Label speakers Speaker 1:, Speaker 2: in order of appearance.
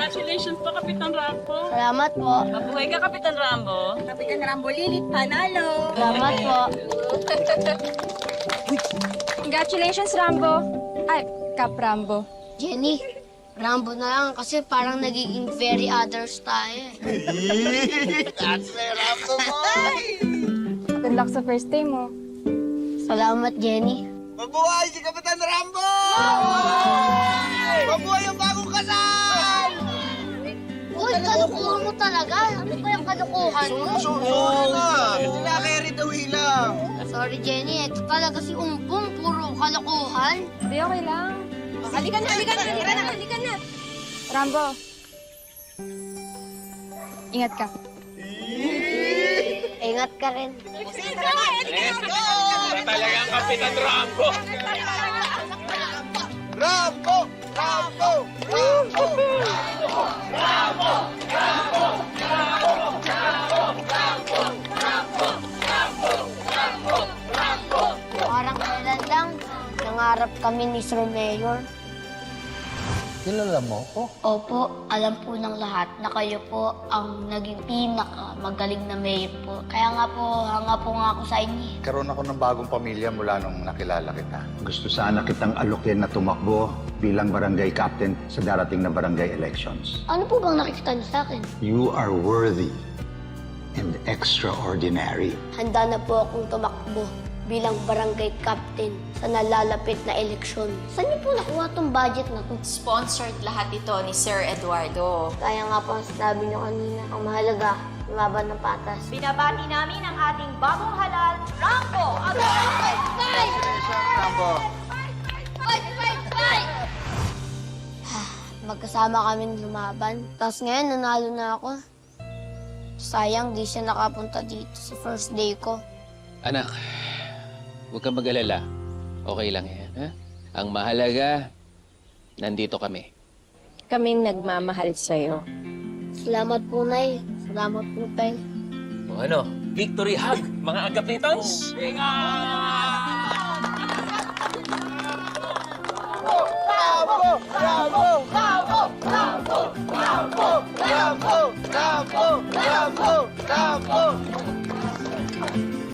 Speaker 1: Congratulations po, Kapitan Rambo.
Speaker 2: Salamat po.
Speaker 1: Mabuhay ka, Kapitan Rambo.
Speaker 3: Kapitan Rambo Lilit, panalo!
Speaker 2: Salamat po.
Speaker 4: Congratulations, Rambo. Ay, Cap Rambo.
Speaker 2: Jenny, Rambo na lang kasi parang nagiging very others tayo eh.
Speaker 5: That's my Rambo boy!
Speaker 4: Good luck sa first day mo.
Speaker 2: Salamat, Jenny.
Speaker 5: Mabuhay si Kapitan Rambo! Mabuhay ang bagong kasal!
Speaker 2: Uy, kalukuhan mo talaga. Ano ba yung kalukuhan mo?
Speaker 5: Sorry na! Sila carry the wheel lang.
Speaker 2: Sorry, Jenny. Ito talaga si Umpong. Puro kalukuhan.
Speaker 4: Hindi, okay lang.
Speaker 3: Halika na!
Speaker 4: Rambo. Ingat ka.
Speaker 2: Ingat ka rin.
Speaker 6: Talagang Kapitan Rambo!
Speaker 5: Rambo! Rambo! Rambo!
Speaker 2: Parang kailan lang, nangarap kami ni Sir Mayor.
Speaker 5: Kilala mo ko?
Speaker 2: Opo, alam po ng lahat na kayo po ang naging pinakamagaling na mayor po. Kaya nga po, hanga po nga ako sa inyo.
Speaker 7: Karoon ako ng bagong pamilya mula nung nakilala kita. Gusto sana kitang alokin na tumakbo bilang barangay captain sa darating na barangay elections.
Speaker 2: Ano po bang nakikita niyo sa akin?
Speaker 7: You are worthy and extraordinary.
Speaker 2: Handa na po akong tumakbo bilang barangay captain sa nalalapit na eleksyon. Saan niyo po nakuha tong budget na to?
Speaker 8: Sponsored lahat ito ni Sir Eduardo.
Speaker 2: Kaya nga po ang sinabi niyo kanina, ang mahalaga, lumaban ng patas.
Speaker 3: Binabati namin ang ating bagong halal, Rambo!
Speaker 5: Rambo!
Speaker 2: Magkasama kami lumaban. Tapos ngayon, nanalo na ako. Sayang, di siya nakapunta dito sa first day ko.
Speaker 6: Anak, huwag kang mag-alala. Okay lang yan, ha? Ang mahalaga, nandito kami.
Speaker 4: Kaming nagmamahal sa'yo.
Speaker 2: Salamat po, Nay. Salamat po, Tay.
Speaker 6: O ano, victory hug, mga agapitons!
Speaker 5: Rambo! Rambo! Rambo! Rambo! Rambo! Rambo! Rambo! Rambo! Rambo!